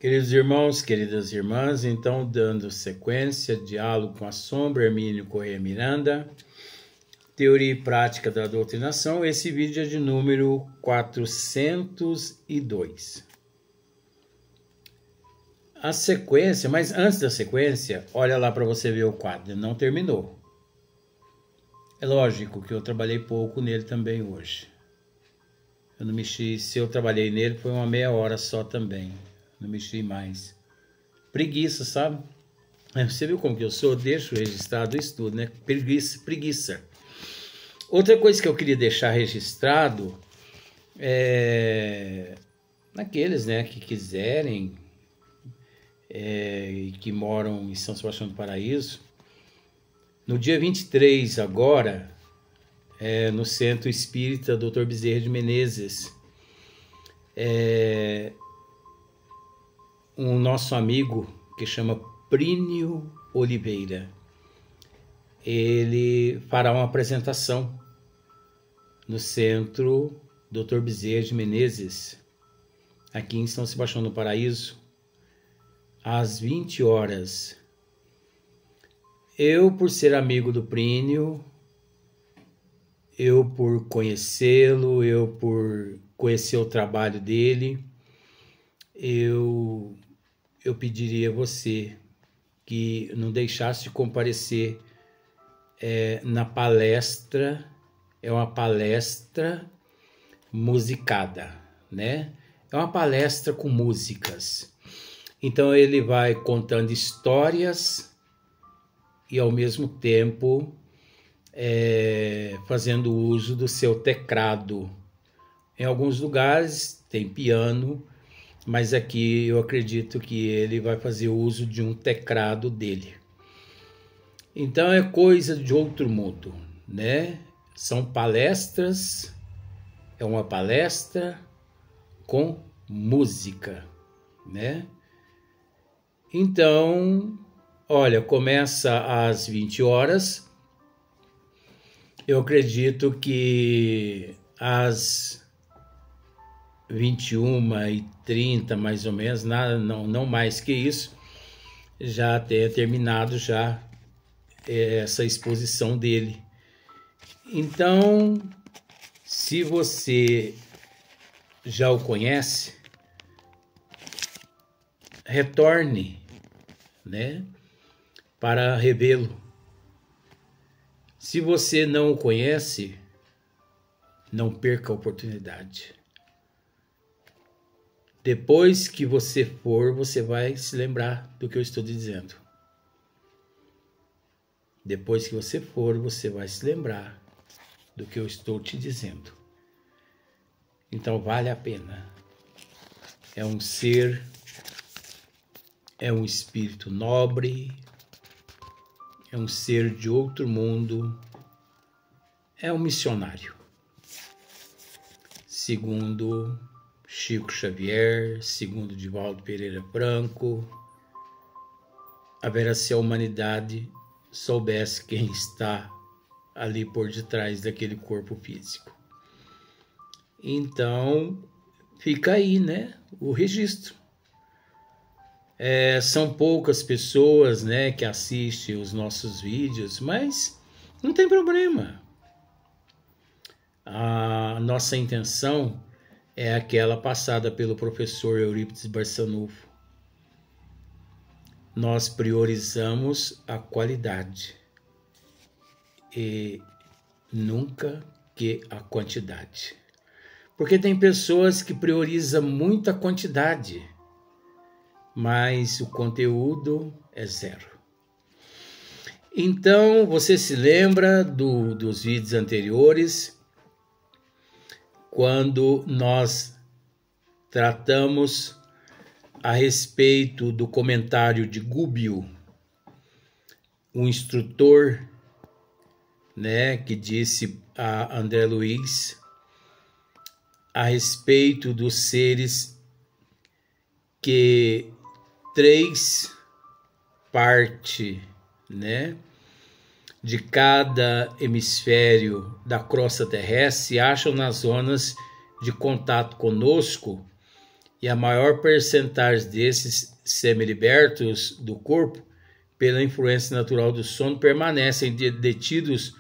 Queridos irmãos, queridas irmãs, então dando sequência, diálogo com a sombra, Hermínio Corrêa Miranda, teoria e prática da doutrinação, esse vídeo é de número 402. A sequência, mas antes da sequência, olha lá para você ver o quadro, não terminou. É lógico que eu trabalhei pouco nele também hoje. Eu não mexi, se eu trabalhei nele foi uma meia hora só também. Não mexi mais. Preguiça, sabe? Você viu como que eu sou? Deixo registrado isso tudo, né? Preguiça. Outra coisa que eu queria deixar registrado é naqueles, né, que quiserem e que moram em São Sebastião do Paraíso. No dia 23 agora, no Centro Espírita Dr. Bezerra de Menezes, um nosso amigo que chama Prínio Oliveira, ele fará uma apresentação no Centro Dr. Bezerra de Menezes, aqui em São Sebastião do Paraíso, às 20 horas. Eu, por ser amigo do Prínio, eu por conhecê-lo, eu por conhecer o trabalho dele, eu pediria a você que não deixasse de comparecer na palestra. É uma palestra musicada, né? É uma palestra com músicas. Então ele vai contando histórias e ao mesmo tempo fazendo uso do seu teclado. Em alguns lugares tem piano, mas aqui eu acredito que ele vai fazer uso de um teclado dele. Então é coisa de outro mundo, né? São palestras, é uma palestra com música, né? Então, olha, começa às 20 horas. Eu acredito que às 21h30, mais ou menos, nada, não mais que isso, já tenha terminado já essa exposição dele. Então, se você já o conhece, retorne, né, para revê-lo. Se você não o conhece, não perca a oportunidade. Depois que você for, você vai se lembrar do que eu estou dizendo. Depois que você for, você vai se lembrar do que eu estou te dizendo. Então vale a pena. É um ser, é um espírito nobre, é um ser de outro mundo, é um missionário. Segundo Chico Xavier, segundo Divaldo Pereira Franco, haverá se a humanidade soubesse quem está ali por detrás daquele corpo físico. Então, fica aí, né, o registro. São poucas pessoas, né, que assistem os nossos vídeos, mas não tem problema. A nossa intenção é aquela passada pelo professor Eurípides Barçanufo. Nós priorizamos a qualidade e nunca que a quantidade. Porque tem pessoas que priorizam muito a quantidade, mas o conteúdo é zero. Então, você se lembra dos vídeos anteriores, quando nós tratamos a respeito do comentário de Gubbio, um instrutor, né, que disse a André Luiz a respeito dos seres que 3 partes, né, de cada hemisfério da crosta terrestre se acham nas zonas de contato conosco e a maior percentagem desses semilibertos do corpo, pela influência natural do sono, permanecem detidos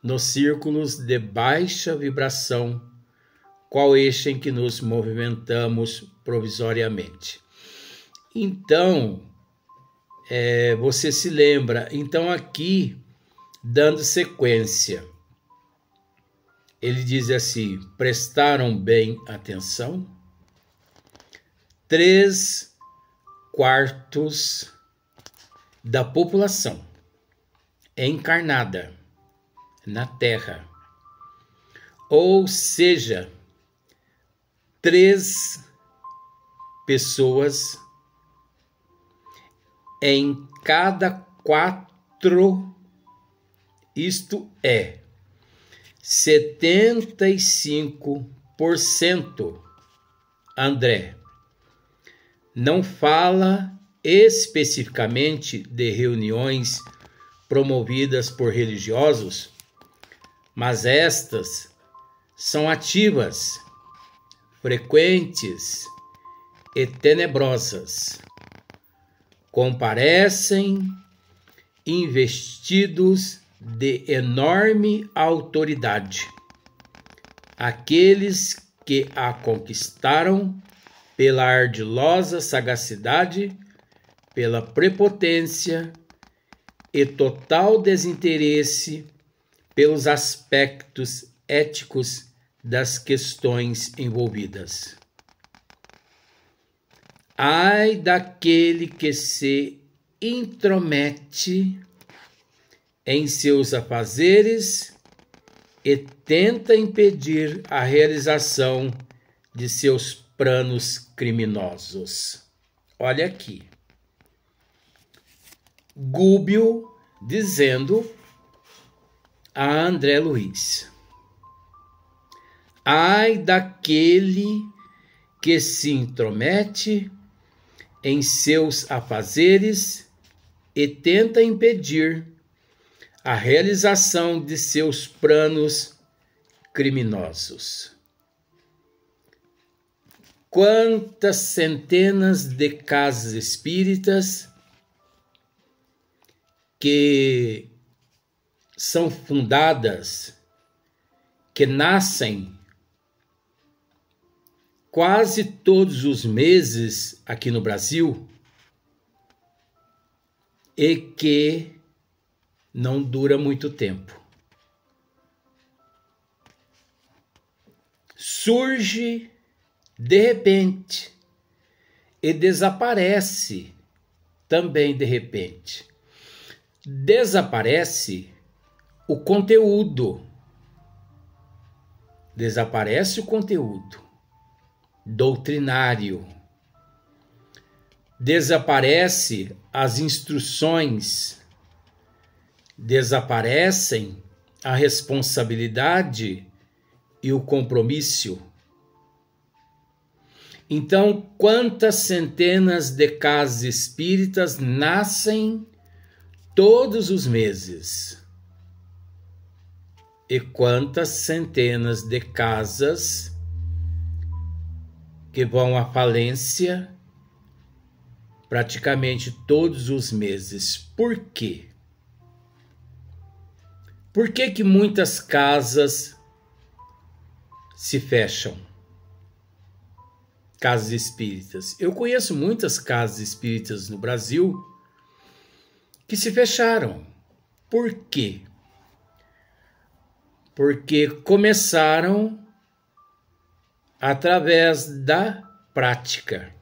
nos círculos de baixa vibração, qual eixo em que nos movimentamos provisoriamente. Então, você se lembra, então aqui, dando sequência, ele diz assim: prestaram bem atenção? 3/4 da população encarnada na Terra, ou seja, 3 pessoas em cada 4, isto é, 75%, André, não fala especificamente de reuniões promovidas por religiosos, mas estas são ativas, frequentes e tenebrosas. Comparecem investidos de enorme autoridade, aqueles que a conquistaram pela ardilosa sagacidade, pela prepotência e total desinteresse pelos aspectos éticos das questões envolvidas. Ai daquele que se intromete em seus afazeres e tenta impedir a realização de seus planos criminosos. Olha aqui. Gúbio dizendo a André Luiz: ai daquele que se intromete em seus afazeres e tenta impedir a realização de seus planos criminosos. Quantas centenas de casas espíritas que são fundadas, que nascem quase todos os meses aqui no Brasil e que não dura muito tempo. Surge de repente e desaparece também de repente. Desaparece o conteúdo. Desaparece o conteúdo doutrinário. Desaparece as instruções. Desaparecem a responsabilidade e o compromisso. Então, quantas centenas de casas espíritas nascem todos os meses? E quantas centenas de casas que vão à falência praticamente todos os meses? Por quê? Por que que muitas casas se fecham? Casas espíritas. Eu conheço muitas casas espíritas no Brasil que se fecharam. Por quê? Porque começaram através da prática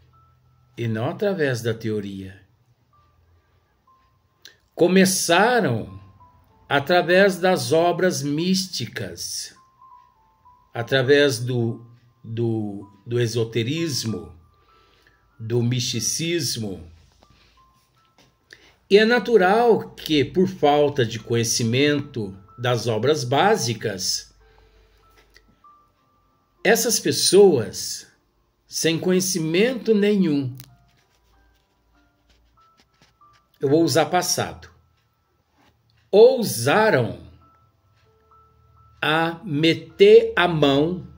e não através da teoria. Começaram através das obras místicas, através do esoterismo, do misticismo. E é natural que, por falta de conhecimento das obras básicas, essas pessoas, sem conhecimento nenhum, eu vou usar passado, ousaram a meter a mão,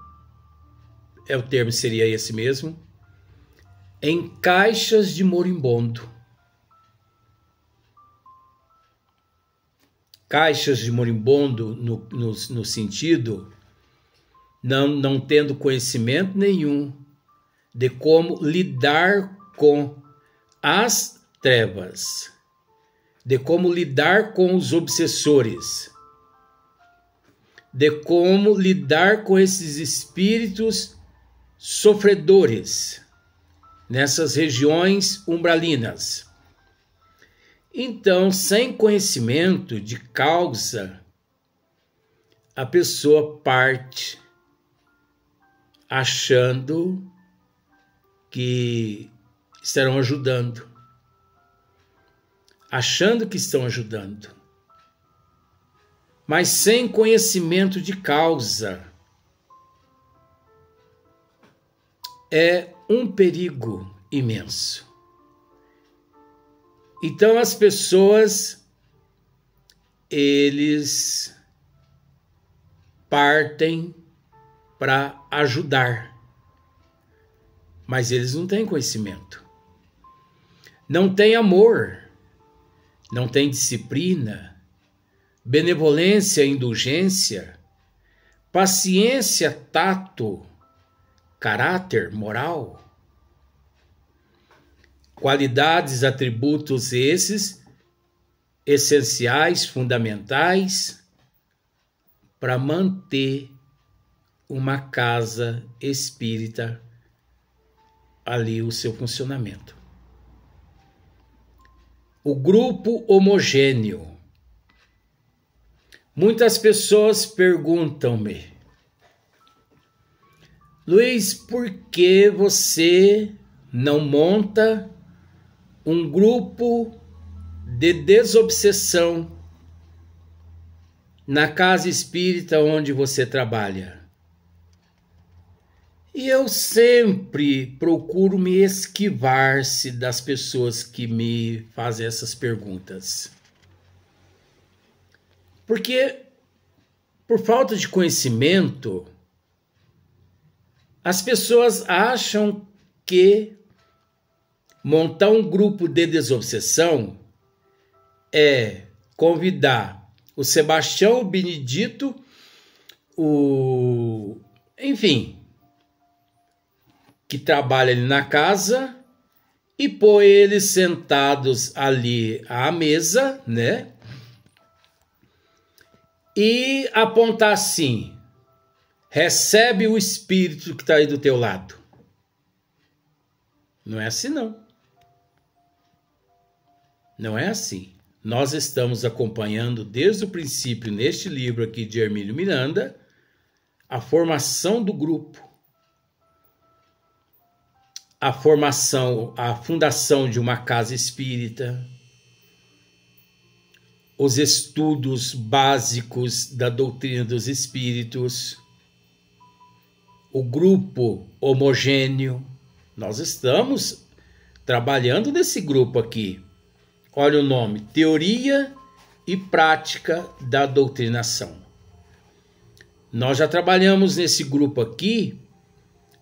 o termo seria esse mesmo, em caixas de moribundo. Caixas de moribundo no sentido não tendo conhecimento nenhum de como lidar com as trevas, de como lidar com os obsessores, de como lidar com esses espíritos sofredores nessas regiões umbralinas. Então, sem conhecimento de causa, a pessoa parte achando que estarão ajudando, achando que estão ajudando, mas sem conhecimento de causa. É um perigo imenso. Então as pessoas, eles partem para ajudar, mas eles não têm conhecimento, não têm amor, não têm disciplina, benevolência, indulgência, paciência, tato, caráter, moral. Qualidades, atributos esses essenciais, fundamentais para manter uma casa espírita ali o seu funcionamento. O grupo homogêneo. Muitas pessoas perguntam-me: Luiz, por que você não monta um grupo de desobsessão na casa espírita onde você trabalha? E eu sempre procuro me esquivar-se das pessoas que me fazem essas perguntas. Porque, por falta de conhecimento, as pessoas acham que montar um grupo de desobsessão é convidar o Sebastião, o Benedito, enfim, que trabalha ali na casa, e pôr eles sentados ali à mesa, né? E apontar assim: recebe o espírito que está aí do teu lado. Não é assim, não. Não é assim. Nós estamos acompanhando desde o princípio, neste livro aqui de Hermínio Miranda, a formação do grupo, a fundação de uma casa espírita, os estudos básicos da doutrina dos espíritos, o grupo homogêneo. Nós estamos trabalhando nesse grupo aqui. Olha o nome: Teoria e Prática da Doutrinação. Nós já trabalhamos nesse grupo aqui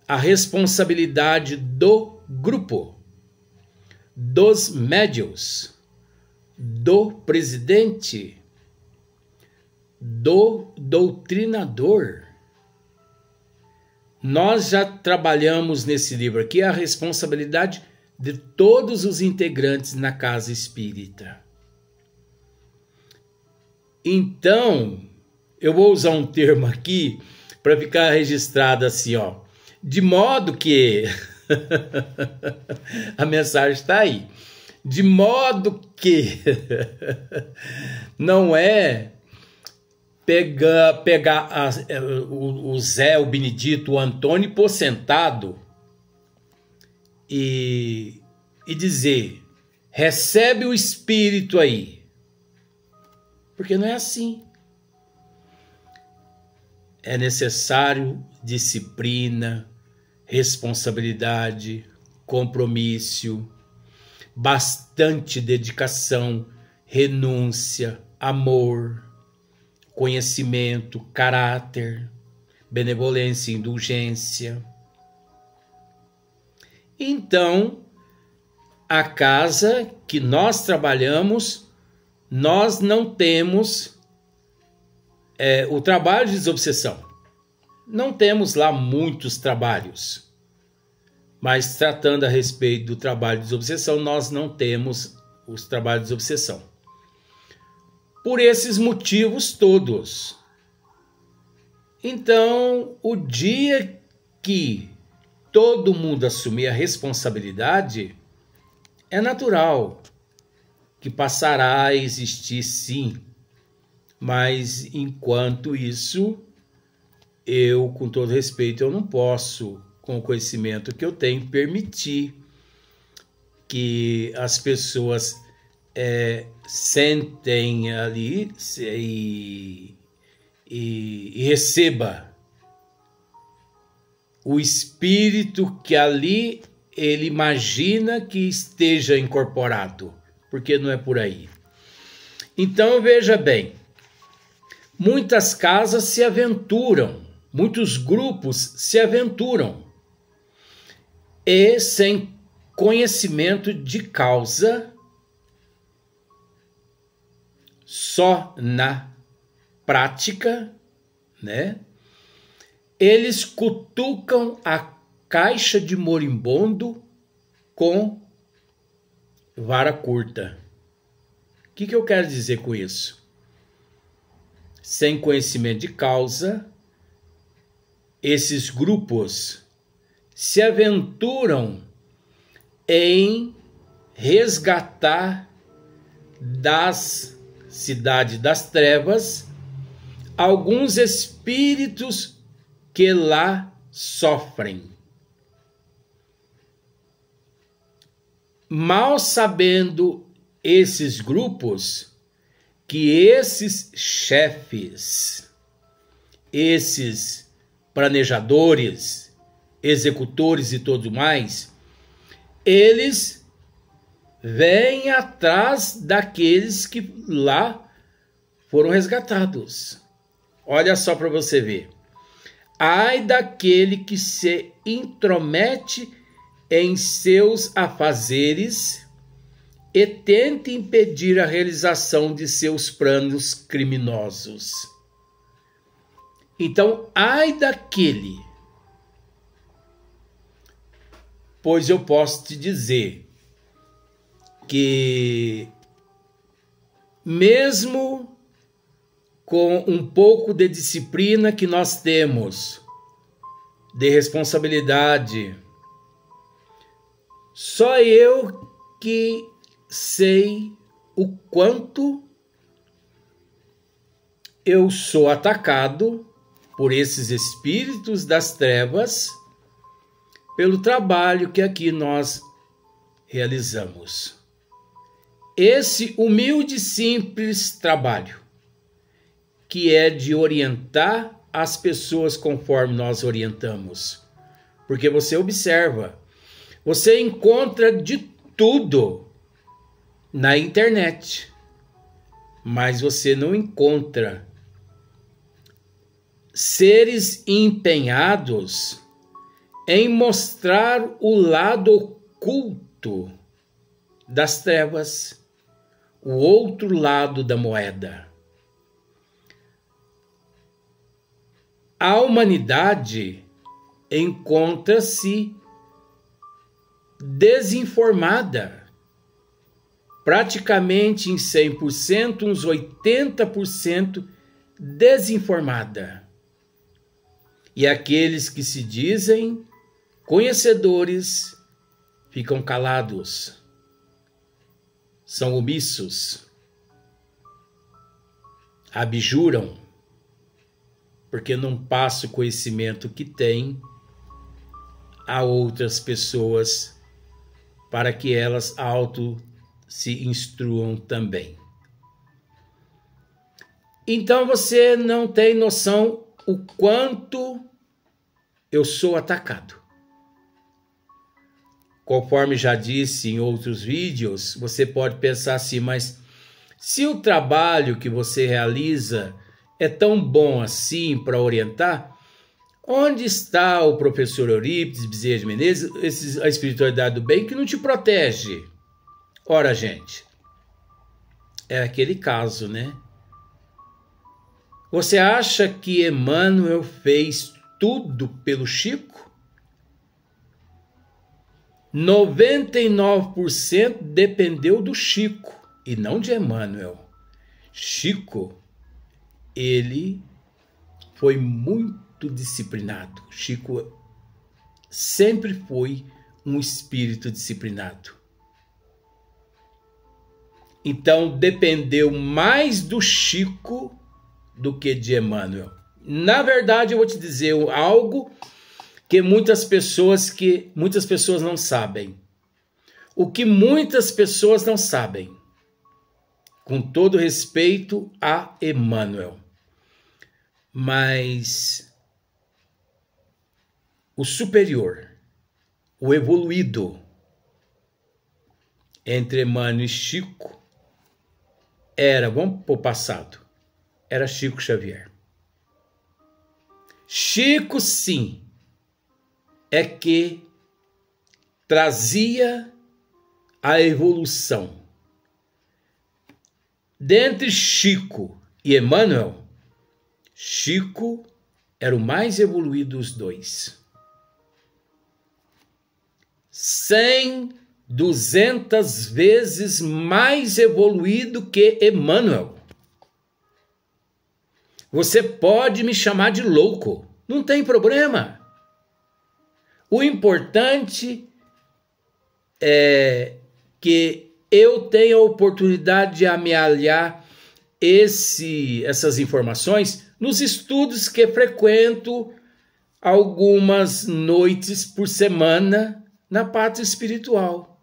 a responsabilidade do grupo, dos médiuns, do presidente, do doutrinador. Nós já trabalhamos nesse livro aqui a responsabilidade de todos os integrantes na casa espírita. Então, eu vou usar um termo aqui para ficar registrado assim, ó, de modo que a mensagem está aí. De modo que não é pegar o Zé, o Benedito, o Antônio e pôr sentado e dizer: recebe o espírito aí. Porque não é assim. É necessário disciplina, responsabilidade, compromisso, bastante dedicação, renúncia, amor, conhecimento, caráter, benevolência, indulgência. Então, a casa que nós trabalhamos, nós não temos o trabalho de desobsessão. Não temos lá muitos trabalhos. Mas tratando a respeito do trabalho de desobsessão, nós não temos os trabalhos de desobsessão. Por esses motivos todos. Então, o dia que todo mundo assumir a responsabilidade, é natural que passará a existir sim. Mas enquanto isso, eu, com todo respeito, eu não posso, com o conhecimento que eu tenho, permitir que as pessoas sentem ali e receba o espírito que ali ele imagina que esteja incorporado, porque não é por aí. Então veja bem, muitas casas se aventuram, muitos grupos se aventuram e sem conhecimento de causa, só na prática, né? Eles cutucam a caixa de moribundo com vara curta. O que eu quero dizer com isso? Sem conhecimento de causa, esses grupos se aventuram em resgatar das cidades das trevas alguns espíritos que lá sofrem. Mal sabendo esses grupos que esses chefes, esses planejadores, executores e tudo mais, eles vêm atrás daqueles que lá foram resgatados. Olha só para você ver. Ai daquele que se intromete em seus afazeres e tenta impedir a realização de seus planos criminosos. Então, ai daquele, pois eu posso te dizer que mesmo com um pouco de disciplina que nós temos, de responsabilidade, só eu que sei o quanto eu sou atacado por esses espíritos das trevas, pelo trabalho que aqui nós realizamos. Esse humilde e simples trabalho, que é de orientar as pessoas conforme nós orientamos. Porque você observa, você encontra de tudo na internet, mas você não encontra seres empenhados em mostrar o lado oculto das trevas, o outro lado da moeda. A humanidade encontra-se desinformada, praticamente em 100%, uns 80% desinformada. E aqueles que se dizem conhecedores ficam calados, são omissos, abjuram, porque não passa o conhecimento que tem a outras pessoas para que elas se instruam também. Então você não tem noção o quanto eu sou atacado. Conforme já disse em outros vídeos, você pode pensar assim, mas se o trabalho que você realiza é tão bom assim para orientar, Onde está o professor Eurípides Bezerra de Menezes, a espiritualidade do bem que não te protege? Ora, gente, é aquele caso, né? Você acha que Emmanuel fez tudo pelo Chico? 99% dependeu do Chico e não de Emmanuel. Chico, ele foi muito disciplinado. Chico sempre foi um espírito disciplinado. Então, dependeu mais do Chico do que de Emmanuel. Na verdade, eu vou te dizer algo que muitas pessoas não sabem. O que muitas pessoas não sabem, com todo respeito a Emmanuel, mas o superior, o evoluído entre Emmanuel e Chico era, vamos para o passado, era Chico Xavier. Chico, sim, é que trazia a evolução. Dentre Chico e Emmanuel, Chico era o mais evoluído dos dois. 100, 200 vezes mais evoluído que Emmanuel. Você pode me chamar de louco, não tem problema. O importante é que eu tenha a oportunidade de amealhar essas informações nos estudos que frequento algumas noites por semana na pátria espiritual.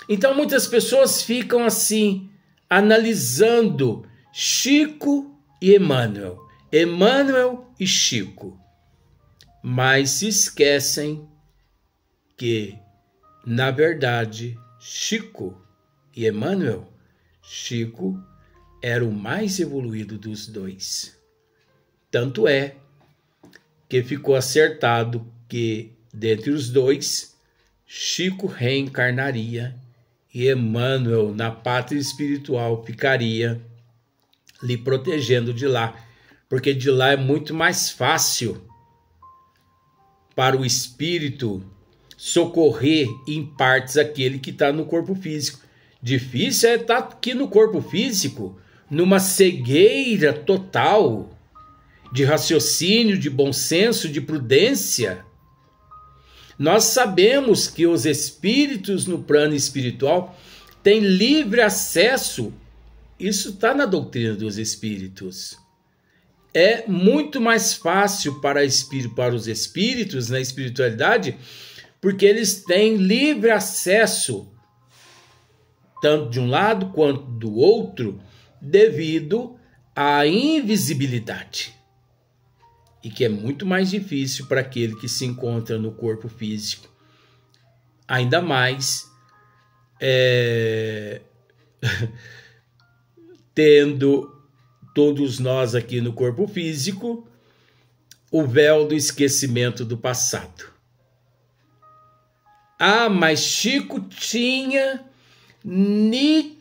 Então muitas pessoas ficam assim, analisando Chico e Emmanuel, Emmanuel e Chico, mas se esquecem que, na verdade, Chico e Emmanuel, Chico era o mais evoluído dos dois. Tanto é que ficou acertado que, dentre os dois, Chico reencarnaria e Emmanuel, na pátria espiritual, ficaria lhe protegendo de lá, porque de lá é muito mais fácil para o espírito socorrer em partes aquele que está no corpo físico. Difícil é estar aqui no corpo físico, numa cegueira total de raciocínio, de bom senso, de prudência. Nós sabemos que os espíritos no plano espiritual têm livre acesso. Isso está na doutrina dos espíritos. É muito mais fácil para os espíritos na espiritualidade, porque eles têm livre acesso, tanto de um lado quanto do outro, devido à invisibilidade. E que é muito mais difícil para aquele que se encontra no corpo físico. Ainda mais tendo todos nós aqui no corpo físico o véu do esquecimento do passado. Ah, mas Chico tinha nítida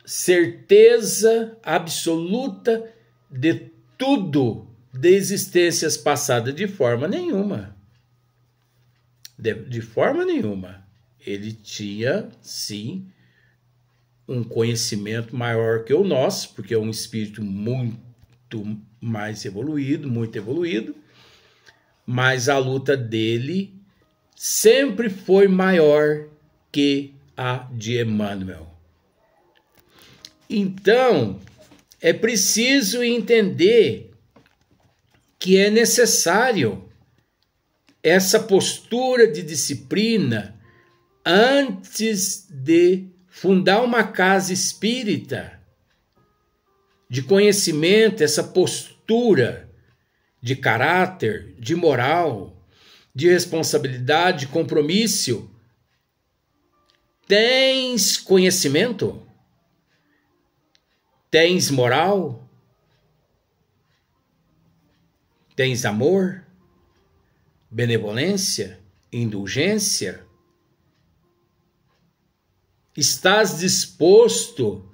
certeza absoluta de tudo de existências passadas, de forma nenhuma. De forma nenhuma. Ele tinha, sim, um conhecimento maior que o nosso, porque é um espírito muito mais evoluído, muito evoluído, mas a luta dele sempre foi maior que a de Emmanuel. Então, é preciso entender que é necessário essa postura de disciplina antes de fundar uma casa espírita, de conhecimento, essa postura de caráter, de moral, de responsabilidade, de compromisso. Tens conhecimento? Tens moral? Tens amor, benevolência, indulgência? Estás disposto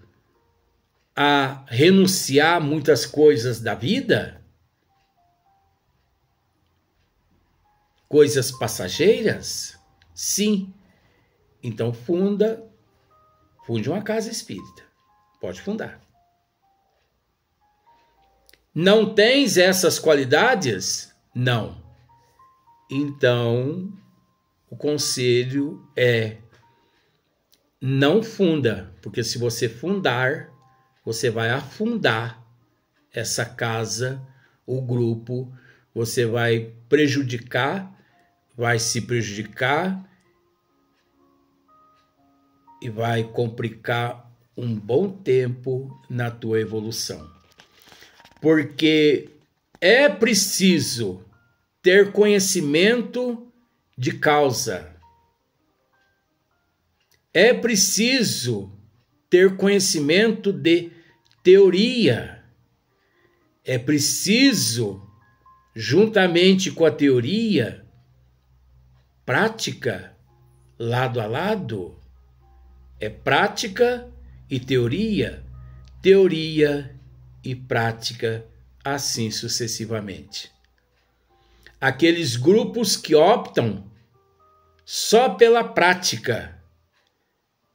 a renunciar a muitas coisas da vida? Coisas passageiras? Sim. Então funde uma casa espírita. Pode fundar. Não tens essas qualidades? Não. Então, o conselho é: não funda, porque se você fundar, você vai afundar essa casa, o grupo, você vai prejudicar, vai se prejudicar e vai complicar um bom tempo na tua evolução. Porque é preciso ter conhecimento de causa. É preciso ter conhecimento de teoria. É preciso, juntamente com a teoria, prática, lado a lado. É prática e teoria e prática, assim sucessivamente. Aqueles grupos que optam só pela prática,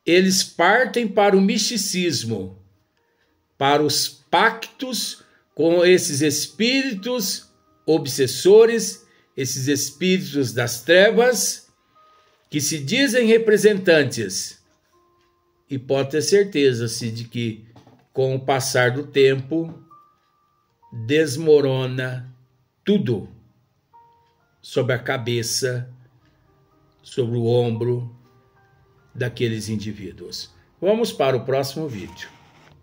eles partem para o misticismo, para os pactos com esses espíritos obsessores, esses espíritos das trevas, que se dizem representantes. E pode ter certeza-se de que, com o passar do tempo, desmorona tudo sobre a cabeça, sobre o ombro daqueles indivíduos. Vamos para o próximo vídeo.